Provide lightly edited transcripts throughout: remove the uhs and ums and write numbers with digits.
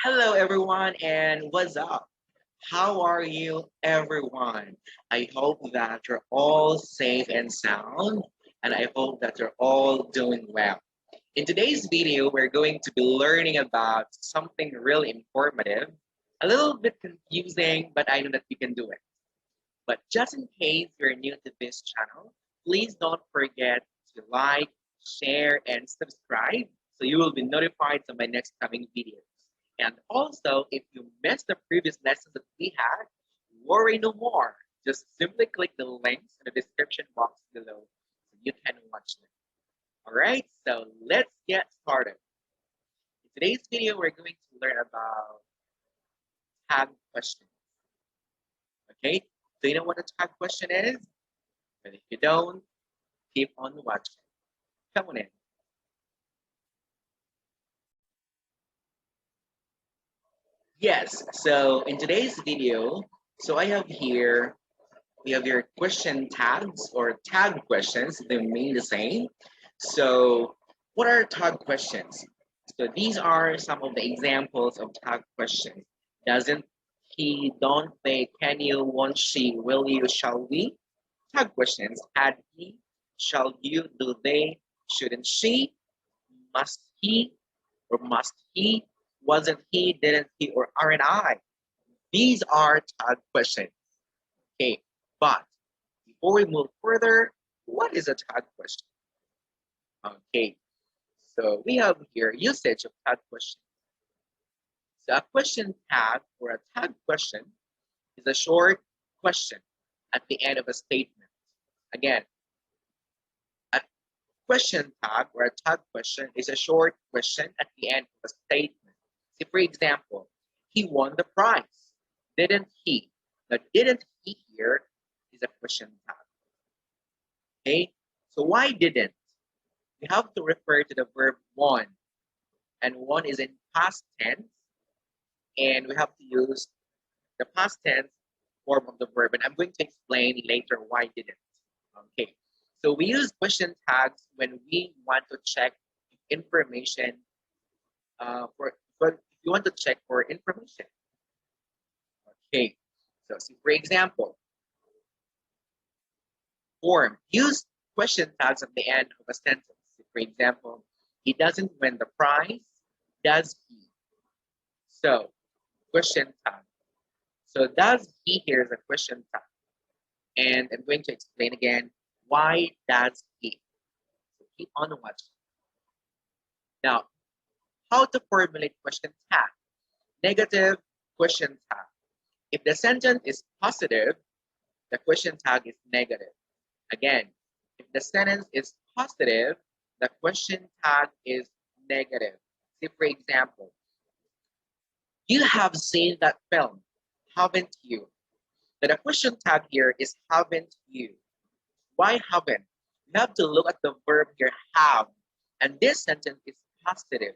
Hello, everyone, and what's up? How are you, everyone? I hope that you're all safe and sound, and I hope that you're all doing well. In today's video, we're going to be learning about something really informative, a little bit confusing, but I know that you can do it. But just in case you're new to this channel, please don't forget to like, share, and subscribe so you will be notified of my next coming videos. And also, if you missed the previous lessons that we had, worry no more. Just simply click the links in the description box below so you can watch them. All right, so let's get started. In today's video, we're going to learn about tag questions. Okay, do you know what a tag question is? But if you don't, keep on watching. Come on in. Yes, so in today's video, so I have here, we have your question tags or tag questions. They mean the same. So what are tag questions? So these are some of the examples of tag questions. Doesn't he, don't they, can you, won't she, will you, shall we? Tag questions. Had he, shall you, do they, shouldn't she, must he, or must he, wasn't he, didn't he, or aren't I? These are tag questions. Okay, but before we move further, what is a tag question? Okay, so we have here usage of tag question. So a question tag or a tag question is a short question at the end of a statement. Again, a question tag or a tag question is a short question at the end of a statement. See, for example, he won the prize. Didn't he? The didn't he here is a question tag. Okay, so why didn't? We have to refer to the verb won, and won is in past tense, and we have to use the past tense form of the verb, and I'm going to explain later why didn't. Okay, so we use question tags when we want to check information for if you want to check for information. Okay, so see, for example, form. Use question tags at the end of a sentence. For example, he doesn't win the prize, does he? So, question tag. So, does he here is a question tag. And I'm going to explain again, why does he? So keep on watching. Now, how to formulate question tag? Negative question tag. If the sentence is positive, the question tag is negative. Again, if the sentence is positive, the question tag is negative. See, for example, you have seen that film, haven't you? So the question tag here is haven't you? Why haven't? You have to look at the verb here, have, and this sentence is positive.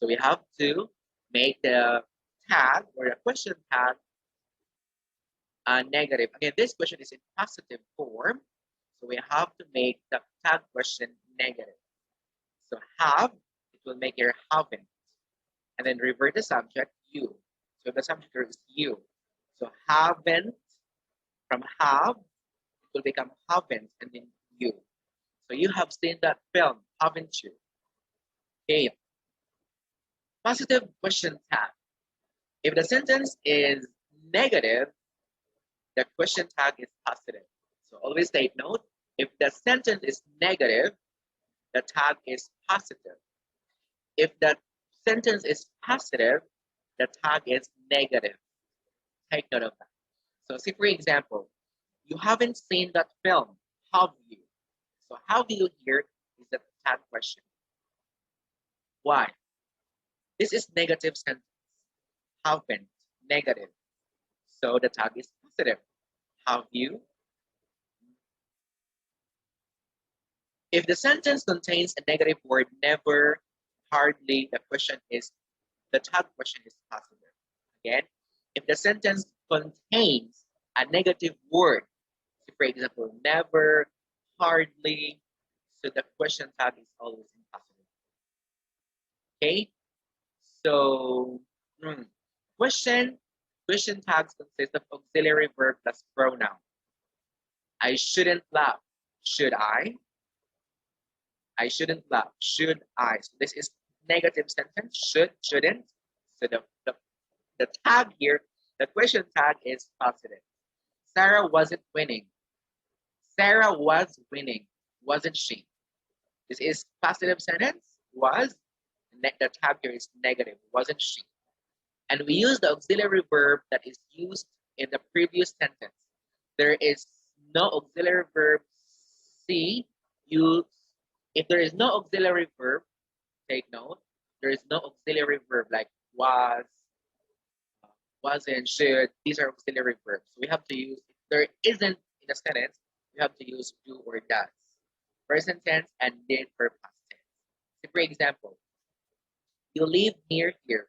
So we have to make the tag or the question tag negative. Again, this question is in positive form, so we have to make the tag question negative. So have, it will make your haven't. And then revert the subject, you. So the subject here is you. So haven't, from have, it will become haven't, and then you. So you have seen that film, haven't you? Okay. Positive question tag. If the sentence is negative, the question tag is positive. So always take note, if the sentence is negative, the tag is positive. If the sentence is positive, the tag is negative. Take note of that. So see, for example, you haven't seen that film, have you? So have you here is the tag question. Why? This is negative sentence. Haven't, negative. So the tag is positive. Have you? If the sentence contains a negative word, never, hardly, the tag question is positive. Again, if the sentence contains a negative word, for example, never, hardly, so the question tag is always in positive. Okay, So, mm, question question tags consist of auxiliary verb plus pronoun. I shouldn't laugh. Should I? I shouldn't laugh. Should I? So this is negative sentence. Should, shouldn't. So the tag here, the question tag is positive. Sarah wasn't winning. Sarah was winning, wasn't she? This is positive sentence. Was. The tag here is negative. Wasn't she? And we use the auxiliary verb that is used in the previous sentence. There is no auxiliary verb C used. If there is no auxiliary verb, take note, there is no auxiliary verb like was, wasn't, should. These are auxiliary verbs. So we have to use, if there isn't in a sentence, we have to use do or does. Present tense and did for past tense. So for example, you live near here,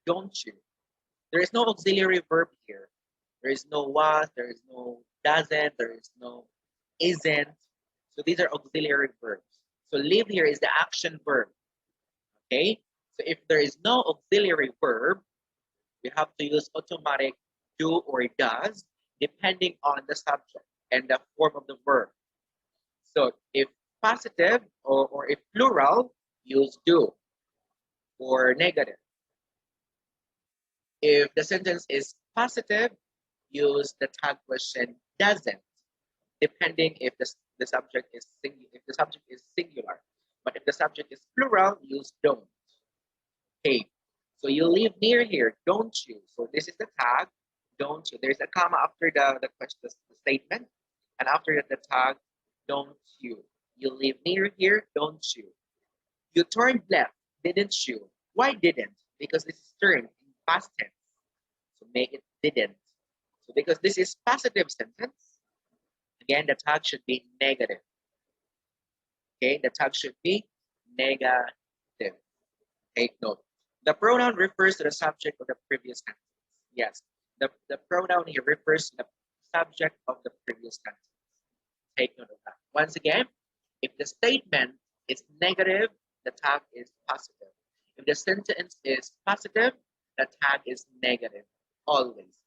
don't you? There is no auxiliary verb here. There is no was, there is no doesn't, there is no isn't. So these are auxiliary verbs. So live here is the action verb. Okay? So if there is no auxiliary verb, we have to use automatic do or does depending on the subject and the form of the verb. So if positive or if plural, use do or negative. If the sentence is positive, use the tag question doesn't, depending if the subject is singular. But if the subject is plural, use don't. Okay, so you live near here, don't you? So this is the tag, don't you? There's a comma after the question, the statement, and after the tag, don't you? You live near here, don't you? You turned left, didn't you? Why didn't? Because this is turned in past tense. So make it didn't. So because this is positive sentence, again, the tag should be negative. Okay, the tag should be negative. Take note. The pronoun refers to the subject of the previous sentence. Yes, the pronoun here refers to the subject of the previous sentence. Take note of that. Once again, if the statement is negative, the tag is positive. If the sentence is positive, the tag is negative. Always.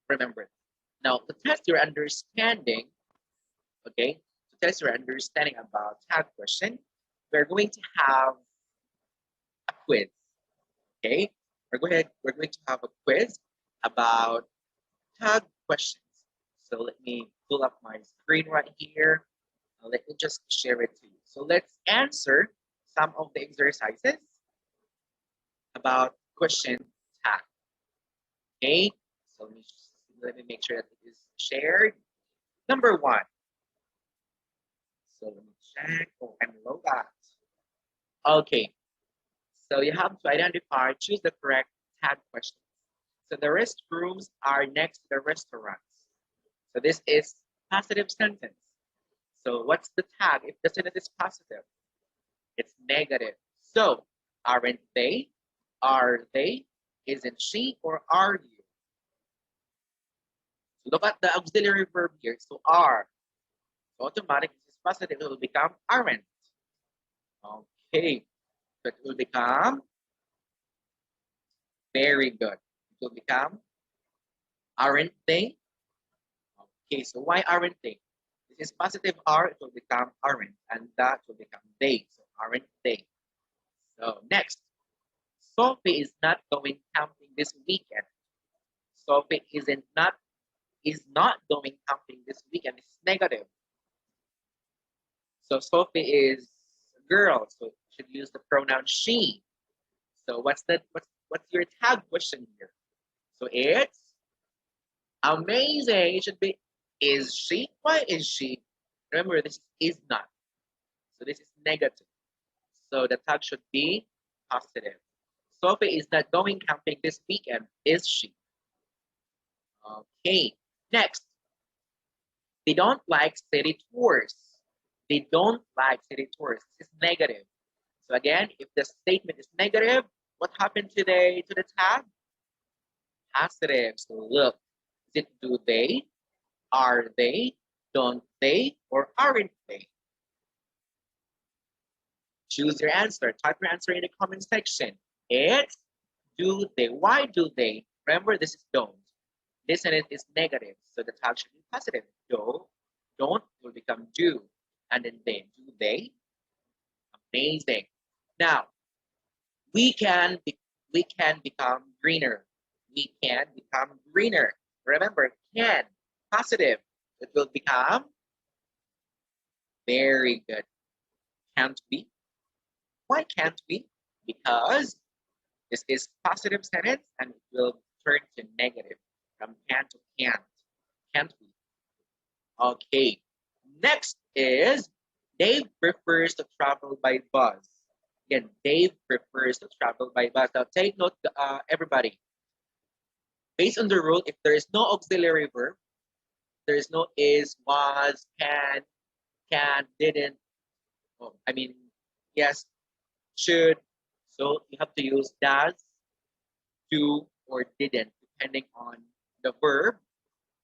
Remember. Now, to test your understanding, okay, to test your understanding about tag question, we're going to have a quiz. Okay, we're going to have a quiz about tag questions. So let me pull up my screen right here. Let me just share it to you. So let's answer some of the exercises about question tag. Okay, so let me make sure that it is shared. Number one. So let me check. Oh, I'm low that. Okay, so you have to identify, choose the correct tag questions. So the restrooms are next to the restaurants. So this is positive sentence. So what's the tag? If the sentence is positive, it's negative. So aren't they? Are they? Isn't she? Or are you? So look at the auxiliary verb here. So are. So automatically, this is positive. It will become aren't. Okay. So it will become very good. It will become aren't they? Okay, so why aren't they? This is positive are, it will become aren't, and that will become they. So aren't they? So next, Sophie is not going camping this weekend. Sophie is not going camping this weekend. It's negative. So Sophie is a girl, so you should use the pronoun she. So what's your tag question here? So it's amazing. It should be is she? Why is she? Remember, this is not. So this is negative. So the tag should be positive. Sophie is not going camping this weekend, is she? Okay. Next, they don't like city tours. They don't like city tours. This is negative. So again, if the statement is negative, what happened today to the tag? Positive. So look, is it do they? Are they? Don't they? Or aren't they? Choose your answer. Type your answer in the comment section. It's Do they? Why do they? Remember, this is don't. This sentence is negative, so the tag should be positive. Don't will become do, and then they. Do they? Amazing. Now we can be, we can become greener. We can become greener. Remember, can positive. It will become very good. Can't be. Why can't we? Because this is positive sentence and it will turn to negative from can to can't. Can't we? Okay. Next is Dave prefers to travel by bus. Again, Dave prefers to travel by bus. Now take note, everybody. Based on the rule, if there is no auxiliary verb, there is no is, was, can, didn't. Oh, I mean, yes, should. So you have to use does, do, or didn't, depending on the verb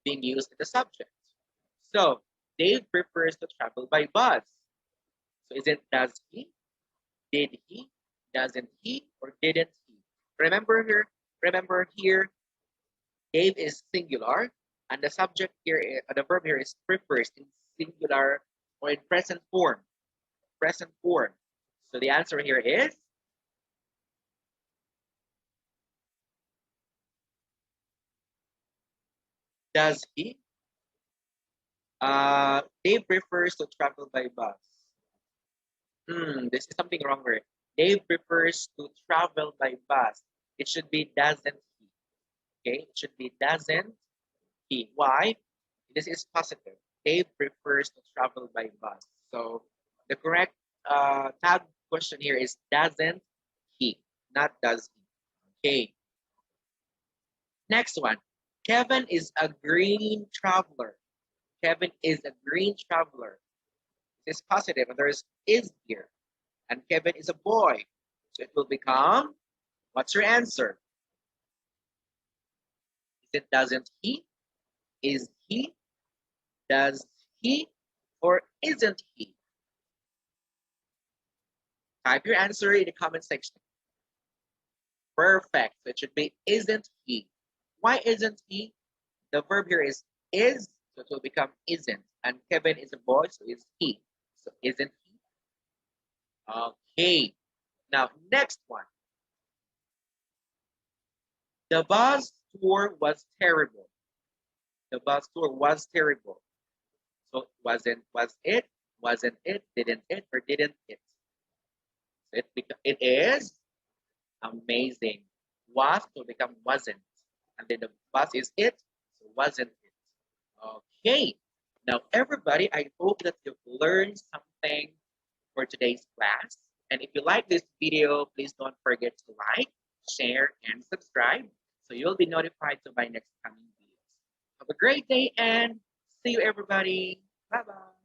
being used in the subject. So Dave prefers to travel by bus. So is it does he, did he, doesn't he, or didn't he? Remember here, Dave is singular, and the subject here, the verb here is prefers in singular or in present form. Present form. So the answer here is does he? Dave prefers to travel by bus. This is something wrong here. Dave prefers to travel by bus. It should be doesn't he. Okay, it should be doesn't he. Why? This is positive. Dave prefers to travel by bus. So the correct tag question here is doesn't he, not does he. Okay. Next one. Kevin is a green traveler. Kevin is a green traveler. This is positive, and there is here. And Kevin is a boy. So it will become, what's your answer? Is it doesn't he? Is he? Does he? Or isn't he? Type your answer in the comment section. Perfect. So it should be isn't he. Why isn't he? The verb here is, so it will become isn't. And Kevin is a boy, so is he. So isn't he? Okay. Now, next one. The bus tour was terrible. The bus tour was terrible. So wasn't it, didn't it, or didn't it? So it is amazing. Was to become wasn't. And then the bus is it, so wasn't it. Okay. Now, everybody, I hope that you've learned something for today's class. And if you like this video, please don't forget to like, share, and subscribe so you'll be notified to my next coming videos. Have a great day and see you, everybody. Bye-bye.